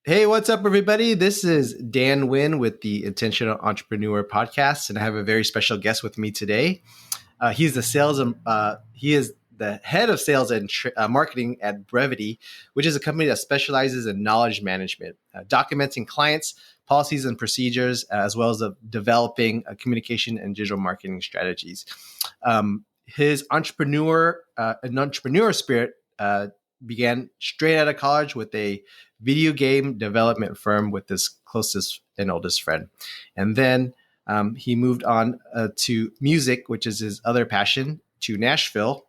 Hey, what's up, everybody? This is Dan Wynn with the Intentional Entrepreneur Podcast, and I have a very special guest with me today. He is the head of sales and marketing at Brevity, which is a company that specializes in knowledge management, documenting clients, policies, and procedures, as well as developing communication and digital marketing strategies. His entrepreneur spirit began straight out of college with a video game development firm with his closest and oldest friend. And then he moved on to music, which is his other passion, to Nashville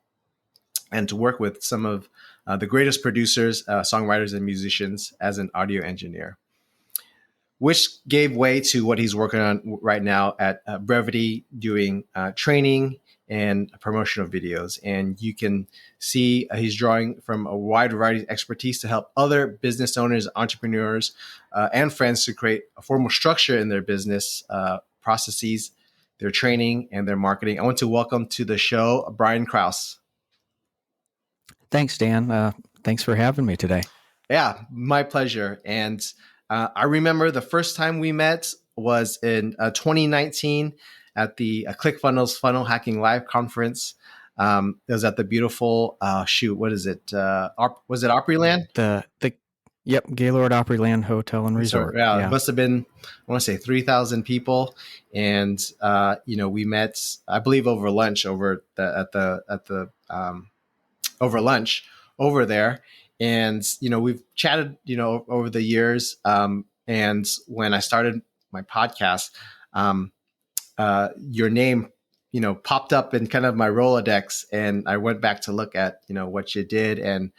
and to work with some of the greatest producers, songwriters, and musicians as an audio engineer, which gave way to what he's working on right now at Brevity, doing training and promotional videos. And you can see he's drawing from a wide variety of expertise to help other business owners, entrepreneurs, and friends to create a formal structure in their business processes, their training, and their marketing. I want to welcome to the show, Brian Krause. Thanks, Dan. Thanks for having me today. Yeah, my pleasure. And I remember the first time we met was in 2019 at the ClickFunnels Funnel Hacking Live conference. It was at the beautiful, what is it? Was it Opryland? Yep, Gaylord Opryland Hotel and Resort. It must have been, I want to say 3,000 people. And, we met, I believe over lunch over lunch over there. And, we've chatted, over the years. And when I started my podcast, your name, popped up in kind of my Rolodex, and I went back to look at, what you did, and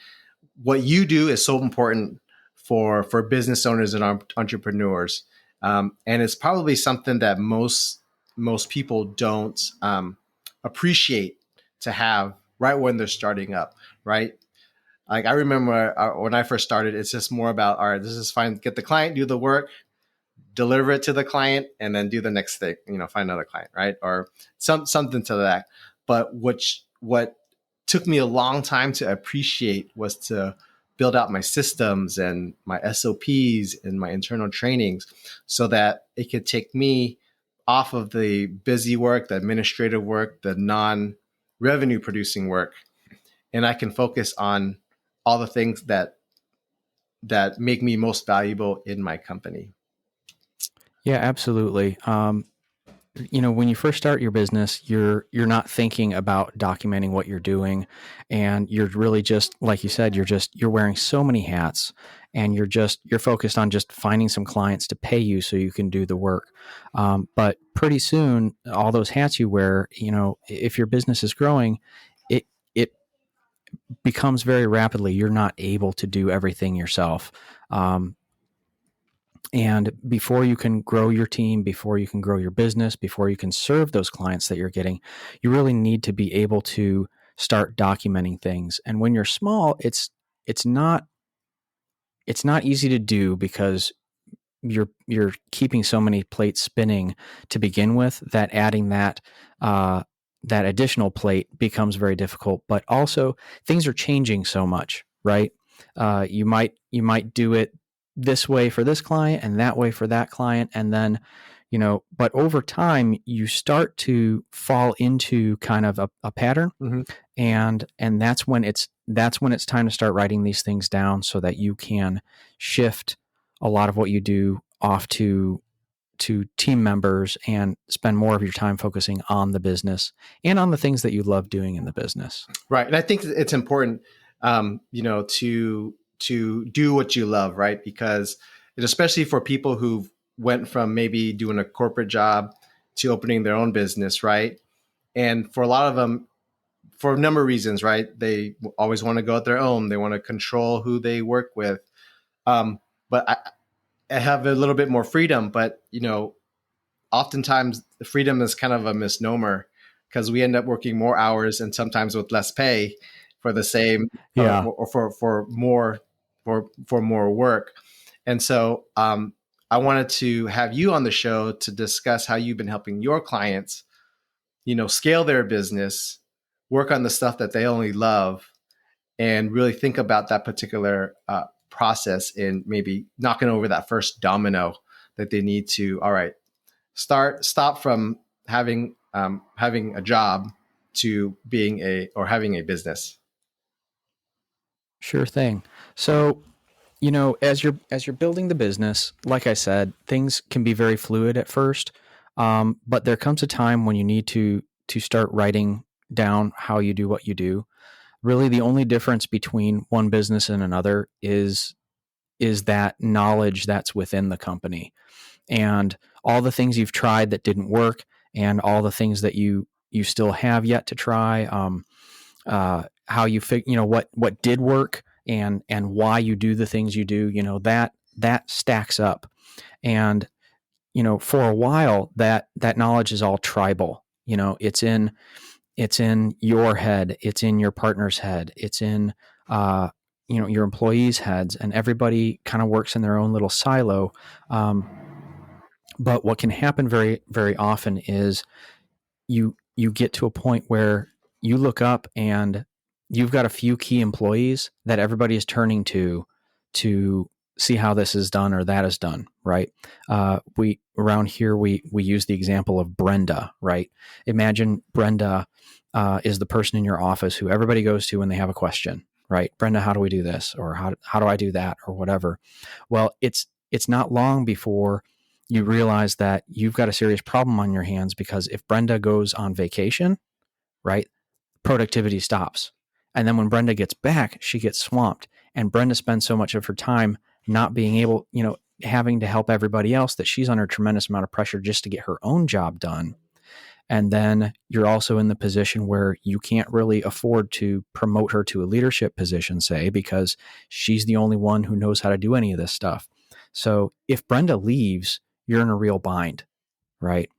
what you do is so important for business owners and entrepreneurs. And it's probably something that most people don't appreciate to have right when they're starting up, right? Like I remember when I first started, it's just more about, all right, this is fine. Get the client, do the work, deliver it to the client, and then do the next thing, find another client, right? Or something to that. But what took me a long time to appreciate was to build out my systems and my SOPs and my internal trainings so that it could take me off of the busy work, the administrative work, the non-revenue producing work, and I can focus on all the things that make me most valuable in my company. Yeah, absolutely. When you first start your business, you're not thinking about documenting what you're doing, and you're really just, like you said, you're wearing so many hats, and you're focused on just finding some clients to pay you so you can do the work. But pretty soon, all those hats you wear, if your business is growing, it becomes very rapidly, you're not able to do everything yourself. And before you can grow your team, before you can grow your business, before you can serve those clients that you're getting, you really need to be able to start documenting things. And when you're small, it's not easy to do because you're keeping so many plates spinning to begin with, that adding that additional plate becomes very difficult. But also things are changing so much, right? You might do it this way for this client and that way for that client. And then, but over time you start to fall into kind of a pattern. Mm-hmm. And that's when it's time to start writing these things down so that you can shift a lot of what you do off to team members and spend more of your time focusing on the business and on the things that you love doing in the business. Right. And I think it's important, to do what you love, right? Because especially for people who went from maybe doing a corporate job to opening their own business, right? And for a lot of them, for a number of reasons, right? They always want to go at their own. They want to control who they work with. But I have a little bit more freedom, but oftentimes the freedom is kind of a misnomer because we end up working more hours and sometimes with less pay for the same, or for more work. And so I wanted to have you on the show to discuss how you've been helping your clients, scale their business, work on the stuff that they only love, and really think about that particular process in maybe knocking over that first domino that they need to, all right, stop from having a job to having a business? Sure thing. So, as you're building the business, like I said, things can be very fluid at first, but there comes a time when you need to start writing down how you do what you do. Really, the only difference between one business and another is that knowledge that's within the company, and all the things you've tried that didn't work, and all the things that you still have yet to try. How what did work, and why you do the things you do. That stacks up, and for a while that knowledge is all tribal. It's in your head, it's in your partner's head, it's in uh, your employees' heads, and everybody kind of works in their own little silo. Um, but what can happen very, very often is you get to a point where you look up and you've got a few key employees that everybody is turning to see how this is done or that is done, right? We around here we use the example of Brenda, right? Imagine Brenda is the person in your office who everybody goes to when they have a question, right? Brenda, how do we do this, or how do I do that, or whatever. Well, it's not long before you realize that you've got a serious problem on your hands, because if Brenda goes on vacation, right, productivity stops. And then when Brenda gets back, she gets swamped. And Brenda spends so much of her time not being able, having to help everybody else, that she's under a tremendous amount of pressure just to get her own job done. And then you're also in the position where you can't really afford to promote her to a leadership position, say, because she's the only one who knows how to do any of this stuff. So if Brenda leaves, you're in a real bind, right?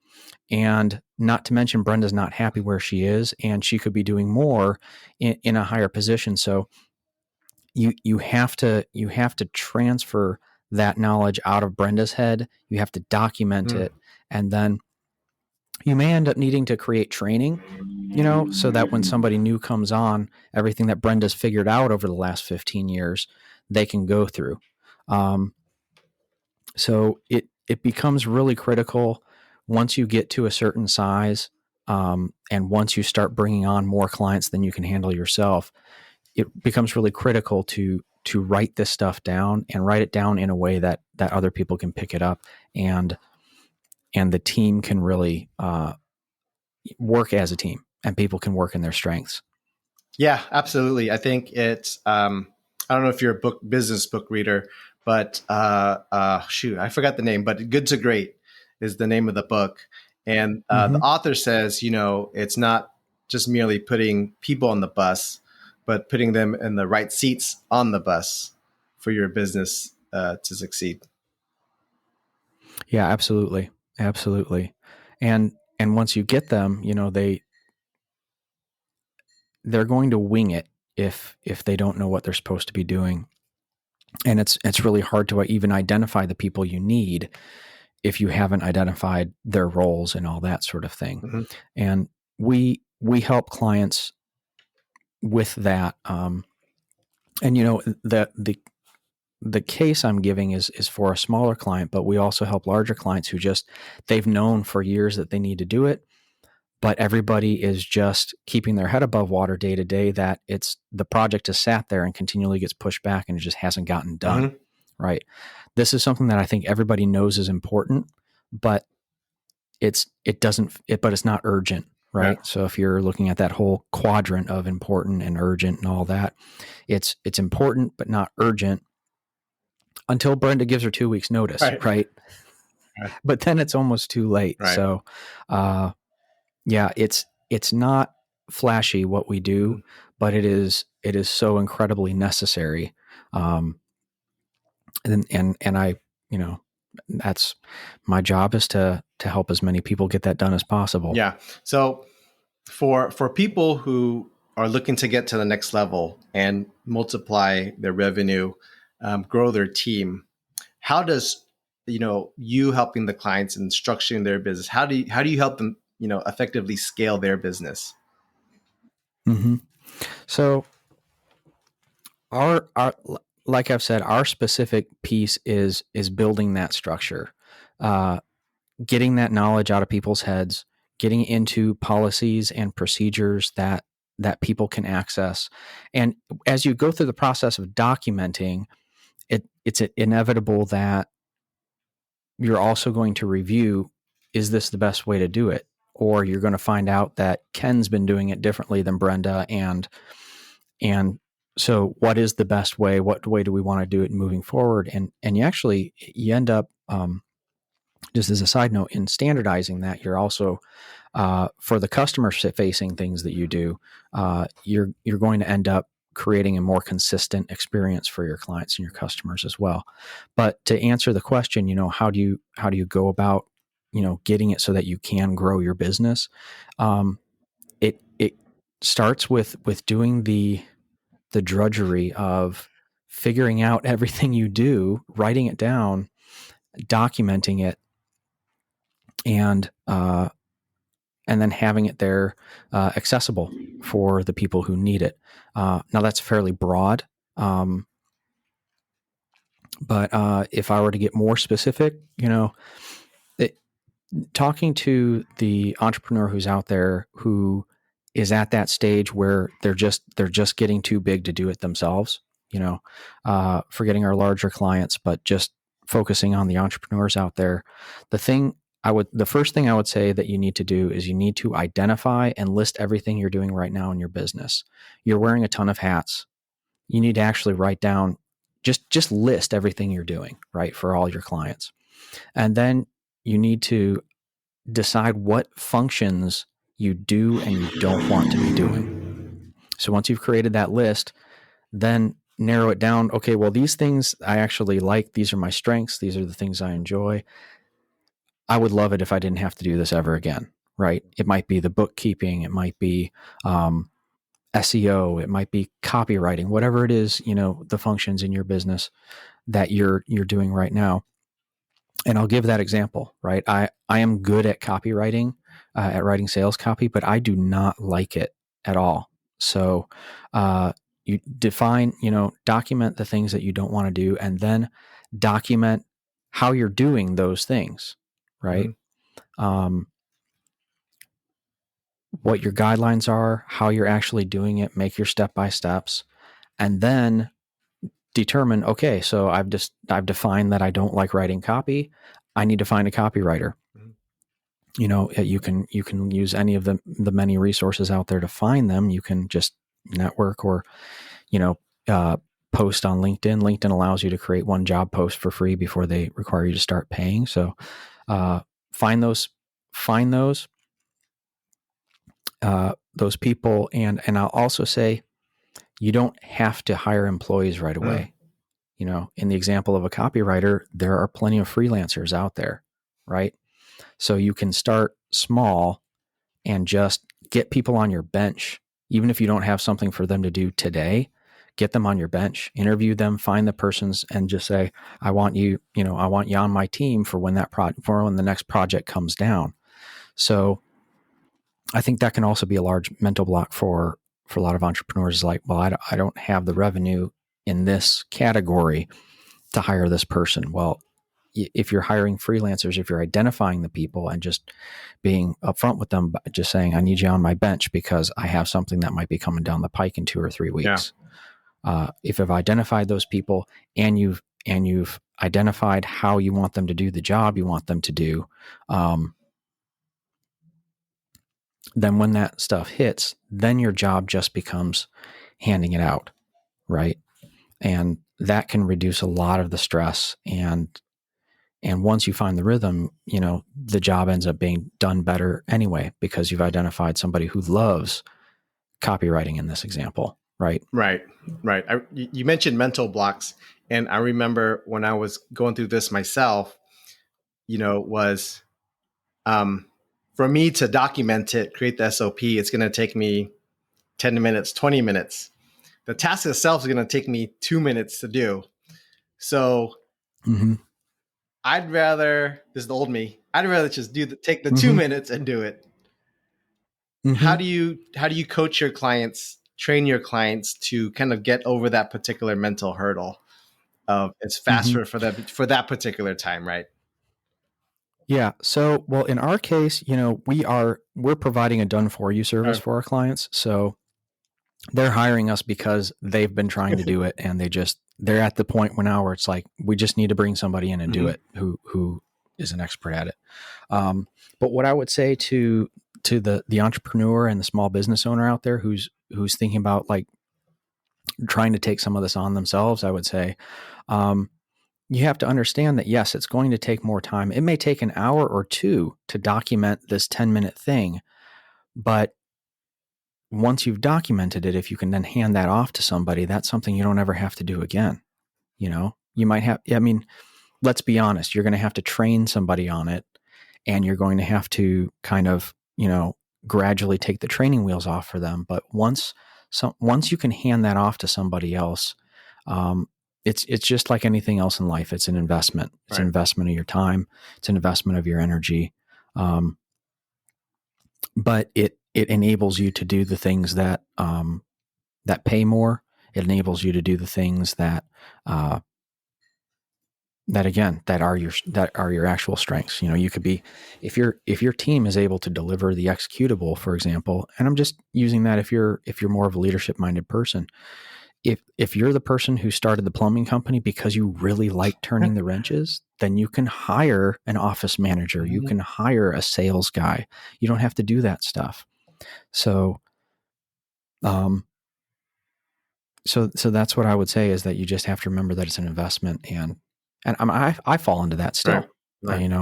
And not to mention, Brenda's not happy where she is, and she could be doing more in a higher position. So you have to transfer that knowledge out of Brenda's head. You have to document Mm. it, and then you may end up needing to create training, so that when somebody new comes on, everything that Brenda's figured out over the last 15 years, they can go through. Um, so it becomes really critical once you get to a certain size, and once you start bringing on more clients than you can handle yourself. It becomes really critical to write this stuff down, and write it down in a way that other people can pick it up, and the team can really work as a team, and people can work in their strengths. Yeah, absolutely. I think it's, I don't know if you're a business book reader, but shoot, I forgot the name, but Good to Great is the name of the book. And the Mm-hmm. author says, it's not just merely putting people on the bus, but putting them in the right seats on the bus for your business to succeed. Yeah, absolutely, absolutely. And once you get them, they're going to wing it if they don't know what they're supposed to be doing. And it's really hard to even identify the people you need if you haven't identified their roles and all that sort of thing. Mm-hmm. And we help clients with that. And the case I'm giving is for a smaller client, but we also help larger clients who they've known for years that they need to do it, but everybody is just keeping their head above water day to day, that the project has sat there and continually gets pushed back, and it just hasn't gotten done. Mm-hmm. Right. This is something that I think everybody knows is important, but but it's not urgent. Yeah. Right. So if you're looking at that whole quadrant of important and urgent and all that, it's important, but not urgent, until Brenda gives her 2 weeks notice. Right. Right. Right. But then it's almost too late. Right. So, yeah, it's not flashy what we do, Mm-hmm. but it is so incredibly necessary. And I, that's my job, is to help as many people get that done as possible. Yeah. So for people who are looking to get to the next level and multiply their revenue, grow their team, how does you helping the clients and structuring their business, how do you help them effectively scale their business? Mm-hmm. So our like I've said, our specific piece is building that structure, getting that knowledge out of people's heads, getting into policies and procedures that people can access. And as you go through the process of documenting, it's inevitable that you're also going to review, is this the best way to do it? Or you're going to find out that Ken's been doing it differently than Brenda, and so what is the best way? What way do we want to do it moving forward? And you end up, just as a side note, in standardizing that, you're also, for the customer facing things that you do, you're going to end up creating a more consistent experience for your clients and your customers as well. But to answer the question, how do you go about, getting it so that you can grow your business? It starts with doing the drudgery of figuring out everything you do, writing it down, documenting it, and then having it there, accessible for the people who need it. Now that's fairly broad, but if I were to get more specific, it, talking to the entrepreneur who's out there who is at that stage where they're just getting too big to do it themselves, forgetting our larger clients, but just focusing on the entrepreneurs out there. The first thing I would say that you need to do is you need to identify and list everything you're doing right now in your business. You're wearing a ton of hats. You need to actually write down, just list everything you're doing, right, for all your clients. And then you need to decide what functions you do and you don't want to be doing. So once you've created that list, then narrow it down. Okay, well, these things I actually like. These are my strengths. These are the things I enjoy. I would love it if I didn't have to do this ever again, right? It might be the bookkeeping. It might be SEO. It might be copywriting, whatever it is, the functions in your business that you're doing right now. And I'll give that example, right? I am good at copywriting, at writing sales copy, but I do not like it at all. So you define, document the things that you don't want to do, and then document how you're doing those things, right? Mm-hmm. What your guidelines are, how you're actually doing it, make your step-by-steps, and then determine, okay, so I've defined that I don't like writing copy. I need to find a copywriter. Mm-hmm. You can use any of the many resources out there to find them. You can just network or, post on LinkedIn. LinkedIn allows you to create one job post for free before they require you to start paying. So, find those people. And I'll also say, you don't have to hire employees right away. In the example of a copywriter, there are plenty of freelancers out there, right? So you can start small and just get people on your bench. Even if you don't have something for them to do today, get them on your bench, interview them, find the persons, and just say, I want you on my team for when the next project comes down. So I think that can also be a large mental block for a lot of entrepreneurs. Like, well, I don't have the revenue in this category to hire this person. Well, if you're hiring freelancers, if you're identifying the people and just being upfront with them, just saying, I need you on my bench because I have something that might be coming down the pike in 2 or 3 weeks. Yeah. If you've identified those people and you've identified how you want them to do the job you want them to do, then when that stuff hits, then your job just becomes handing it out, right? And that can reduce a lot of the stress. And once you find the rhythm, the job ends up being done better anyway, because you've identified somebody who loves copywriting in this example, right? Right. You mentioned mental blocks. And I remember when I was going through this myself, was for me to document it, create the SOP, it's going to take me 10 minutes, 20 minutes. The task itself is going to take me 2 minutes to do. So mm-hmm. I'd rather, this is the old me, I'd rather just take the mm-hmm. 2 minutes and do it. Mm-hmm. How do you coach your clients, train your clients to kind of get over that particular mental hurdle? of it's Hmm. faster for that particular time, right? Yeah. So, well, in our case, we're providing a done for you service Or, for our clients. So they're hiring us because they've been trying to do it, and they're at the point where now where it's like, we just need to bring somebody in and do Mhm. it who is an expert at it. But what I would say to the entrepreneur and the small business owner out there who's thinking about like trying to take some of this on themselves, I would say, um, you have to understand that yes, it's going to take more time. It may take an hour or two to document this 10-minute thing, but once you've documented it, if you can then hand that off to somebody, that's something you don't ever have to do again. You might have, I mean, let's be honest, you're going to have to train somebody on it, and you're going to have to kind of, gradually take the training wheels off for them. But once you can hand that off to somebody else, um, it's just like anything else in life. It's an investment. It's an Right. investment of your time. It's an investment of your energy. Um, but it enables you to do the things that pay more. It enables you to do the things uh, that again that are your actual strengths. You could be, if your team is able to deliver the executable, for example, and I'm just using that if you're more of a leadership minded person. If you're the person who started the plumbing company because you really like turning the wrenches, then you can hire an office manager. You Mhm. can hire a sales guy. You don't have to do that stuff. So, um, so that's what I would say, is that you just have to remember that it's an investment, and I fall into that Right. still. Right.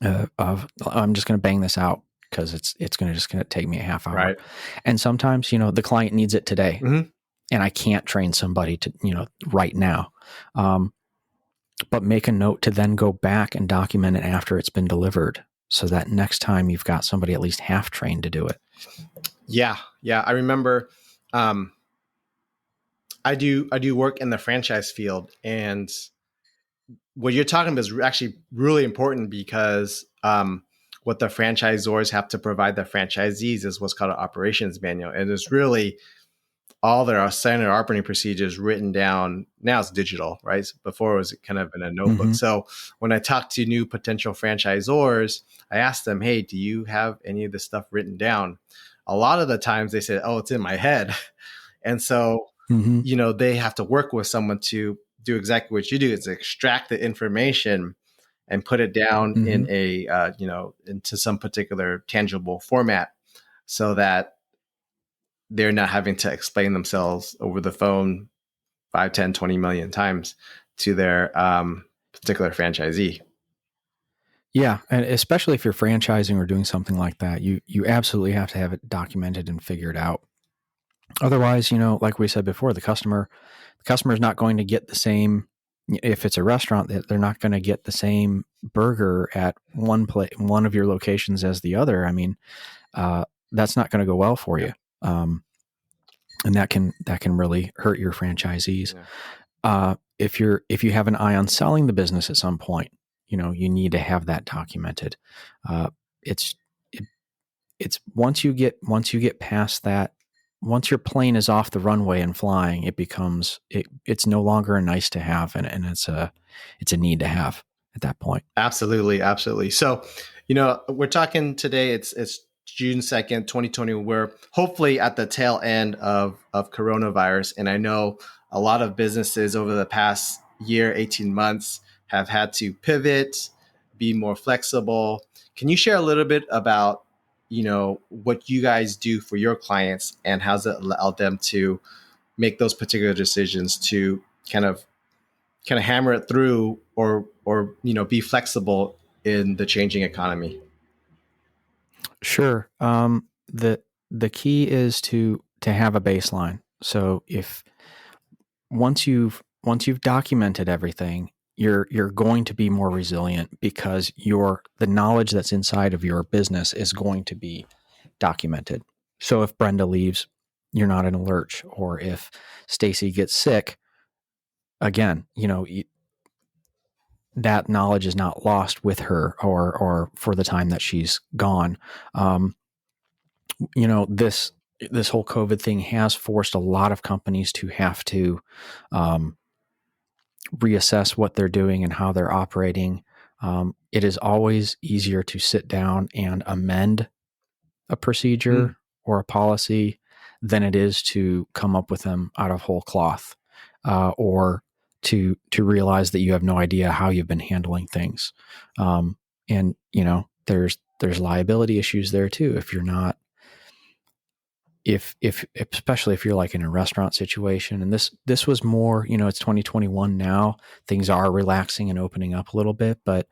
I'm just going to bang this out because it's going to just going to take me a half hour. Right. And sometimes, the client needs it today, Mhm. and I can't train somebody to, right now. But make a note to then go back and document it after it's been delivered, so that next time you've got somebody at least half trained to do it. Yeah. Yeah. I remember. Um, I do work in the franchise field, and what you're talking about is actually really important because what the franchisors have to provide the franchisees is what's called an operations manual, and it's really all their standard operating procedures written down. Now it's digital, right? So before it was kind of in a notebook. Mm-hmm. So when I talk to new potential franchisors, I ask them, "Hey, do you have any of this stuff written down?" A lot of the times they say, "Oh, it's in my head," and so Mm-hmm. they have to work with someone to do exactly what you do: is extract the information and put it down Mm-hmm. in a into some particular tangible format, so that they're not having to explain themselves over the phone 5, 10, 20 million times to their particular franchisee. Yeah, and especially if you're franchising or doing something like that, you absolutely have to have it documented and figured out. Otherwise, like we said before, the customer is not going to get the same. If it's a restaurant, they're not going to get the same burger at one of your locations as the other. I mean, that's not going to go well for Yeah. you, and that can really hurt your franchisees. Yeah. If you have an eye on selling the business at some point, you need to have that documented. Uh, it's it, it's once you get past that, once your plane is off the runway and flying, it's no longer a nice to have, and it's a need to have at that point. Absolutely, absolutely. So, we're talking today. It's June 2nd, 2020. We're hopefully at the tail end of coronavirus, and I know a lot of businesses over the past year, 18 months, have had to pivot, be more flexible. Can you share a little bit about what you guys do for your clients, and how's it allowed them to make those particular decisions to kind of hammer it through, or be flexible in the changing economy? Sure. The key is to have a baseline. So if once you've documented everything, you're going to be more resilient, because the knowledge that's inside of your business is going to be documented. So if Brenda leaves, you're not in a lurch, or if Stacy gets sick, again, that knowledge is not lost with her, or for the time that she's gone. This this whole COVID thing has forced a lot of companies to have to reassess what they're doing and how they're operating. It is always easier to sit down and amend a procedure or a policy than it is to come up with them out of whole cloth, or to realize that you have no idea how you've been handling things. And there's liability issues there too if you're not, if especially if you're like in a restaurant situation. And this was more, it's 2021 now, things are relaxing and opening up a little bit, but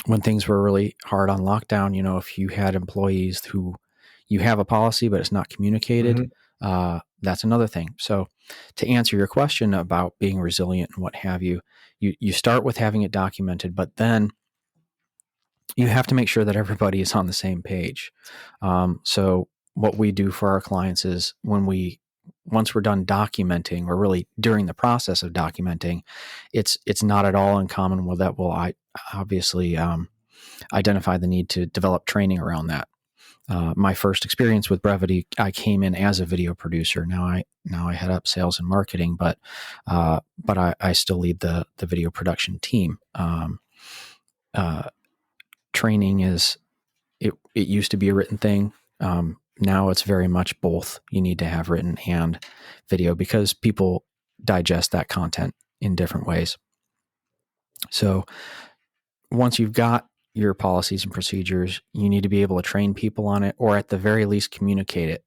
when things were really hard on lockdown, if you had employees who you have a policy but it's not communicated, that's another thing. So to answer your question about being resilient and what have you, you start with having it documented, but then you have to make sure that everybody is on the same page. So what we do for our clients is once we're done documenting, or really during the process of documenting, it's not at all uncommon that we'll obviously identify the need to develop training around that. My first experience with Brevity, I came in as a video producer. Now I head up sales and marketing, but I still lead the video production team. Training it used to be a written thing. Now it's very much both. You need to have written and video because people digest that content in different ways. So once you've got your policies and procedures, you need to be able to train people on it, or at the very least communicate it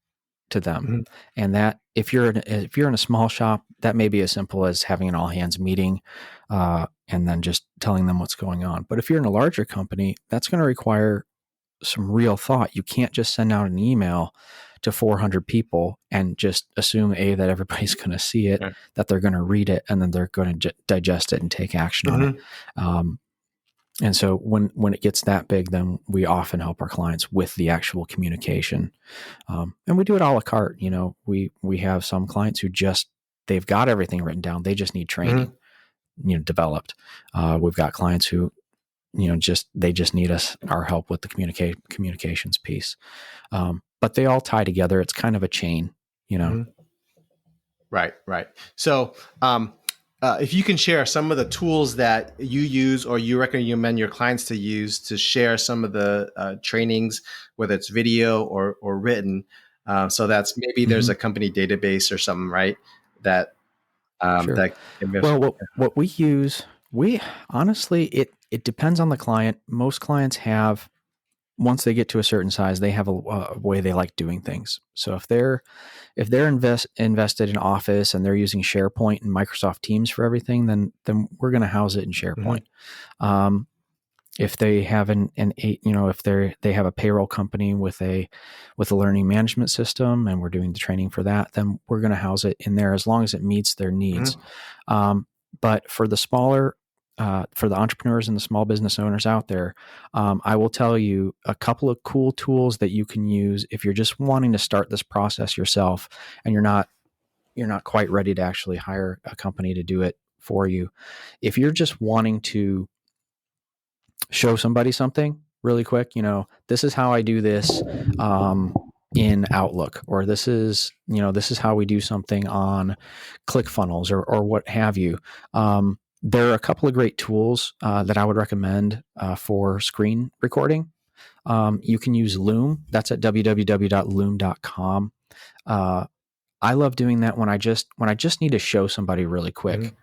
to them. And that if you're in a small shop, that may be as simple as having an all hands meeting, and then just telling them what's going on. But if you're in a larger company, that's going to require some real thought. You can't just send out an email to 400 people and just assume that everybody's going to see it, that they're going to read it, and then they're going to digest it and take action on it. And so when it gets that big, then we often help our clients with the actual communication. And we do it a la carte. We have some clients who they've got everything written down. They just need training, developed. We've got clients who, they just need our help with the communications piece. But they all tie together. It's kind of a chain, Right. So, if you can share some of the tools that you use or you recommend your clients to use to share some of the trainings, whether it's video or written, so that's maybe there's a company database or something, right? That Sure. that what we use, honestly, it depends on the client. Most clients have, once they get to a certain size, they have a way they like doing things. So if they're invested in Office and they're using SharePoint and Microsoft Teams for everything, then we're going to house it in SharePoint. If they have if they have a payroll company with a learning management system and we're doing the training for that, then we're going to house it in there as long as it meets their needs. But for the smaller, for the entrepreneurs and the small business owners out there, I will tell you a couple of cool tools that you can use if you're just wanting to start this process yourself and you're not quite ready to actually hire a company to do it for you. If you're just wanting to show somebody something really quick, this is how I do this in Outlook, or this is how we do something on ClickFunnels or what have you. There are a couple of great tools that I would recommend for screen recording. You can use Loom. That's at www.loom.com. I love doing that when I just need to show somebody really quick.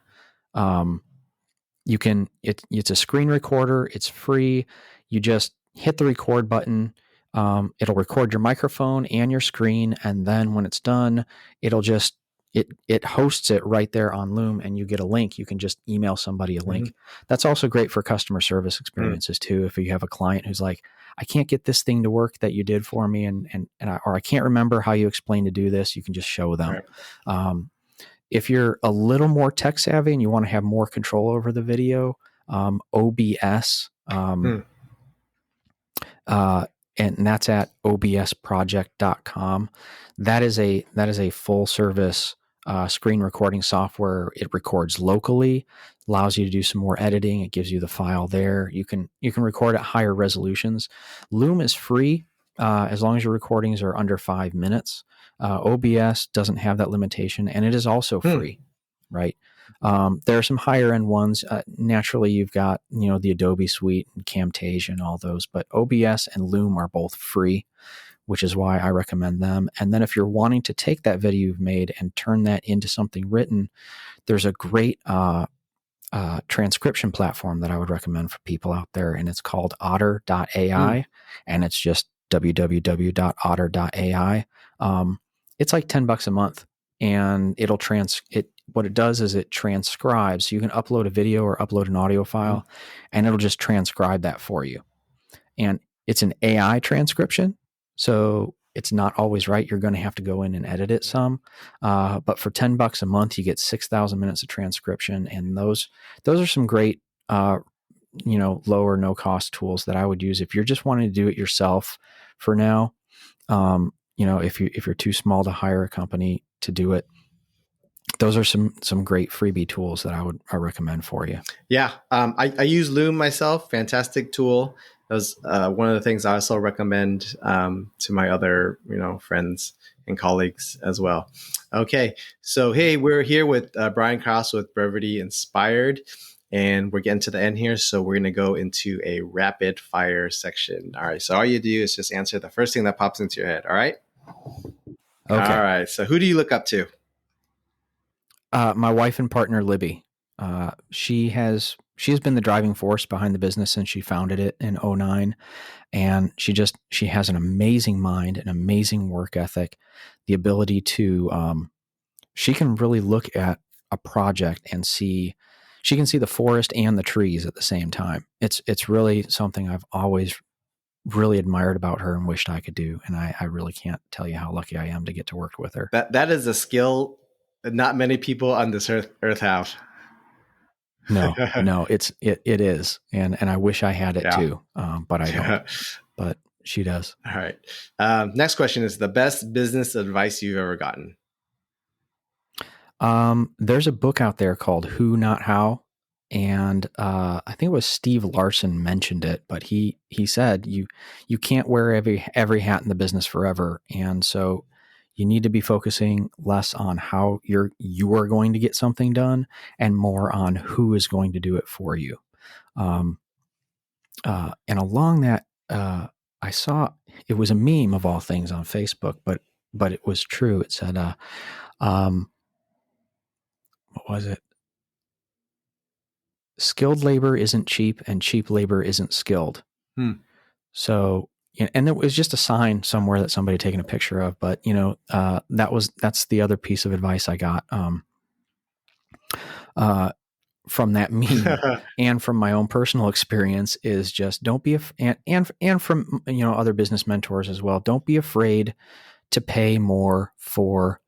You can, it's a screen recorder. It's free. You just hit the record button. It'll record your microphone and your screen. And then when it's done, it'll just, it hosts it right there on Loom, and you get a link. You can just email somebody a link. That's also great for customer service experiences too. If you have a client who's like, I can't get this thing to work that you did for me, or I can't remember how you explained to do this, you can just show them. If you're a little more tech savvy and you want to have more control over the video, OBS, and that's at obsproject.com. That is a full service screen recording software. It records locally, allows you to do some more editing. It gives you the file there. You can record at higher resolutions. Loom is free. as long as your recordings are under 5 minutes. OBS doesn't have that limitation, and it is also free, right? There are some higher end ones. Naturally, you've got the Adobe Suite and Camtasia and all those, but OBS and Loom are both free, which is why I recommend them. And then if you're wanting to take that video you've made and turn that into something written, there's a great transcription platform that I would recommend for people out there, and it's called otter.ai, and it's just www.otter.ai. It's like $10 a month, and what it does is it transcribes. So you can upload a video or upload an audio file, and it'll just transcribe that for you. And it's an AI transcription, so it's not always right. You're going to have to go in and edit it some. But for $10 a month, you get 6,000 minutes of transcription, and those are some great, low or no cost tools that I would use if you're just wanting to do it yourself for now. If you're too small to hire a company to do it, those are some great freebie tools that I recommend for you. Yeah. I use Loom myself. Fantastic tool. That was one of the things I also recommend to my other, friends and colleagues as well. Okay. So, hey, we're here with Brian Krause with Brevity Inspired, and we're getting to the end here. So we're going to go into a rapid fire section. All right. So all you do is just answer the first thing that pops into your head. All right. Okay. All right. So who do you look up to? My wife and partner, Libby. She has been the driving force behind the business since she founded it in 2009. And she has an amazing mind, an amazing work ethic, the ability to, she can really look at a project and she can see the forest and the trees at the same time. It's really something I've always really admired about her and wished I could do. And I really can't tell you how lucky I am to get to work with her. That is a skill that not many people on this earth have. No, it is. And I wish I had it too. But I don't, but she does. All right. Next question is the best business advice you've ever gotten. There's a book out there called Who Not How. And I think it was Steve Larson mentioned it, but he said you can't wear every hat in the business forever. And so you need to be focusing less on how you are going to get something done and more on who is going to do it for you. And along that, I saw it was a meme of all things on Facebook, but it was true. It said, what was it? Skilled labor isn't cheap, and cheap labor isn't skilled. So, and it was just a sign somewhere that somebody had taken a picture of, but that's the other piece of advice I got, from that meme and from my own personal experience is just don't be, and from, other business mentors as well. Don't be afraid to pay more for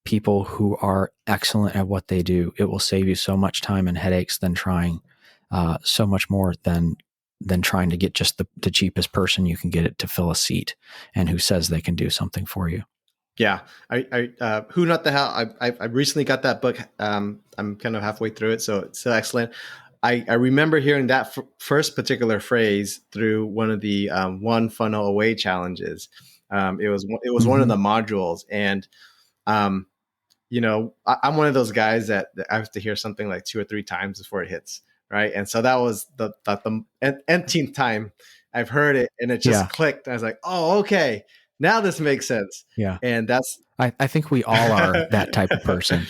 people who are excellent at what they do. It will save you so much time and headaches than trying so much more than trying to get just the cheapest person you can get it to fill a seat and who says they can do something for you. Yeah. Who Not the Hell? I recently got that book. I'm kind of halfway through it, so it's still excellent. I remember hearing that first particular phrase through one of the one funnel away challenges. It was one of the modules, and I'm one of those guys that I have to hear something like 2 or 3 times before it hits, right? And so that was the nth time I've heard it, and it just clicked. I was like, oh, okay. Now this makes sense. Yeah. And that's, I think we all are that type of person.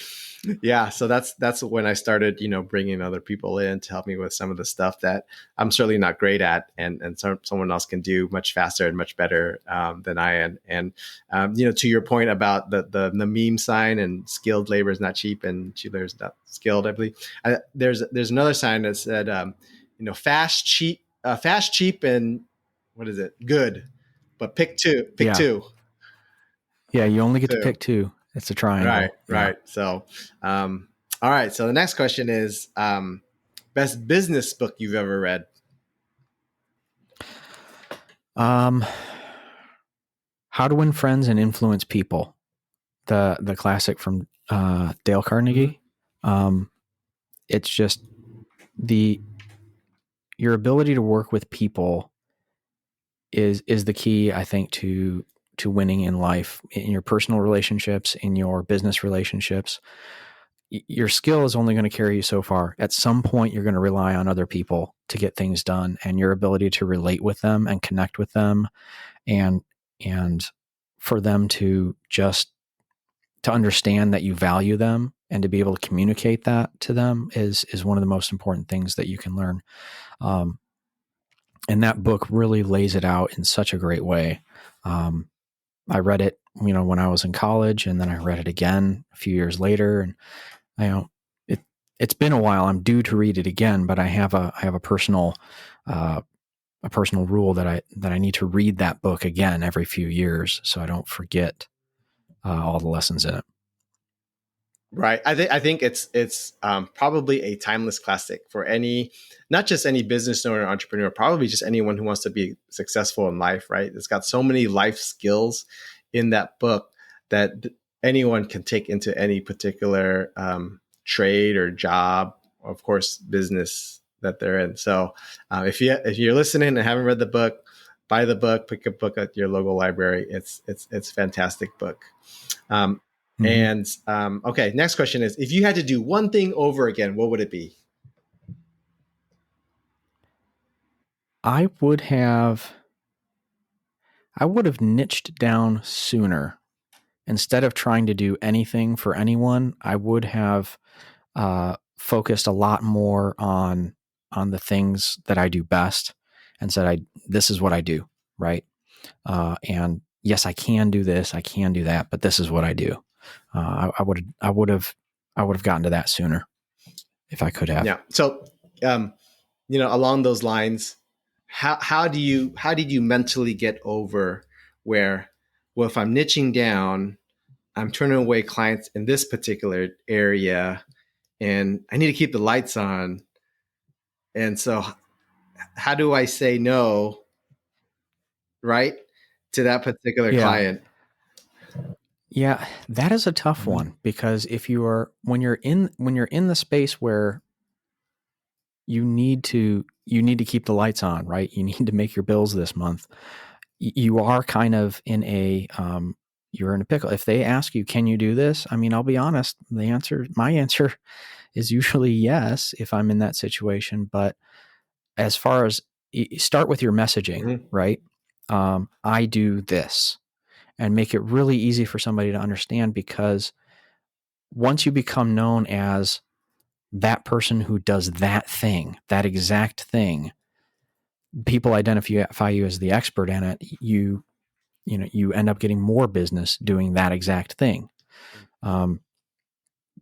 Yeah. So that's when I started, bringing other people in to help me with some of the stuff that I'm certainly not great at, and someone else can do much faster and much better than I am. And to your point about the meme sign and skilled labor is not cheap and cheap labor is not skilled, I believe. There's another sign that said, fast, cheap, and what is it? Good, but pick two. Two. Yeah, you only get to pick two. It's a triangle. Right. So, all right. So the next question is best business book you've ever read. How to Win Friends and Influence People, the classic from Dale Carnegie. It's just your ability to work with people is the key, I think, to winning in life, in your personal relationships, in your business relationships. Your skill is only going to carry you so far. At some point, you're going to rely on other people to get things done, and your ability to relate with them and connect with them, and for them to just to understand that you value them and to be able to communicate that to them is one of the most important things that you can learn. And that book really lays it out in such a great way. I read it, when I was in college, and then I read it again a few years later, and it's been a while. I'm due to read it again, but I have a personal rule that I need to read that book again every few years, so I don't forget all the lessons in it. Right. I think it's probably a timeless classic for not just any business owner or entrepreneur, probably just anyone who wants to be successful in life. Right. It's got so many life skills in that book that anyone can take into any particular trade or job, or of course, business that they're in. So if you're listening and haven't read the book, buy the book, pick a book at your local library. It's a fantastic book. And okay, next question is, if you had to do one thing over again, what would it be? I would have niched down sooner. Instead of trying to do anything for anyone, I would have focused a lot more on the things that I do best, and said, this is what I do, right? And yes, I can do this, I can do that, but this is what I do. I would have gotten to that sooner if I could have. Yeah. So, along those lines, how did you mentally get over where, well, if I'm niching down, I'm turning away clients in this particular area, and I need to keep the lights on. And so, how do I say no, right, to that particular client? Yeah, that is a tough one, because when you're in the space where you need to keep the lights on, right? You need to make your bills this month. You are kind of in you're in a pickle. If they ask you, can you do this? I mean, I'll be honest, my answer is usually yes if I'm in that situation. But as far as, start with your messaging, right? I do this, and make it really easy for somebody to understand, because once you become known as that person who does that thing, that exact thing, people identify you as the expert in it. You end up getting more business doing that exact thing.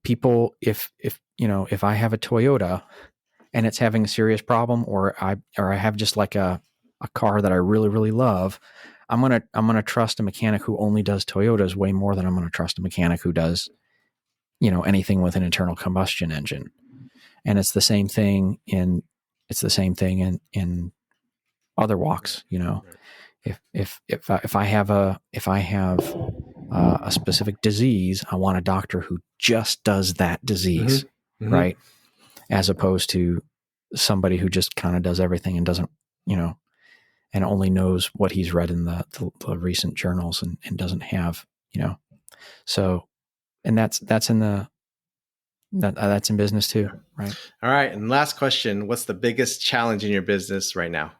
People, if I have a Toyota and it's having a serious problem, or I have just like a car that I really, really love, I'm gonna trust a mechanic who only does Toyotas way more than I'm gonna trust a mechanic who does anything with an internal combustion engine. And it's the same thing in other walks. If I have a specific disease, I want a doctor who just does that disease, right? As opposed to somebody who just kind of does everything and doesn't, and only knows what he's read in the recent journals, and doesn't have, so, and that's in business too, right? All right. And last question, what's the biggest challenge in your business right now?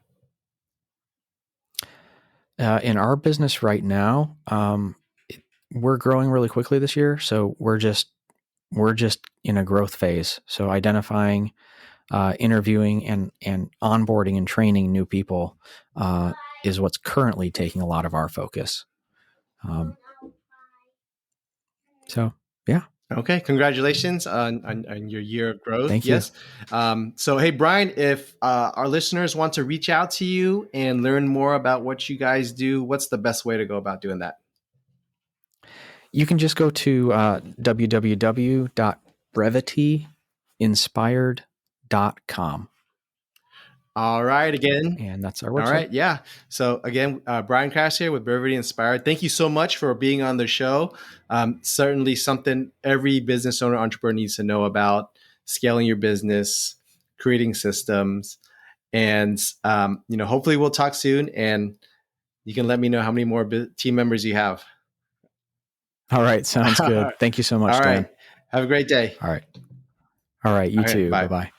In our business right now, we're growing really quickly this year. So we're just in a growth phase. So identifying, interviewing, and onboarding and training new people is what's currently taking a lot of our focus. So, yeah. Okay. Congratulations on your year of growth. Thank you. Yes. So, hey, Brian, if our listeners want to reach out to you and learn more about what you guys do, what's the best way to go about doing that? You can just go to www.brevityinspired.com. All right. Again. And that's our website. All right. Yeah. So again, Brian Krause here with Brevity Inspired. Thank you so much for being on the show. Certainly something every business owner, entrepreneur needs to know about: scaling your business, creating systems. And, hopefully we'll talk soon. And you can let me know how many more team members you have. All right. Sounds good. Thank you so much, All Dan. right. Have a great day. All right. All right. You All right. too. Bye. Bye-bye.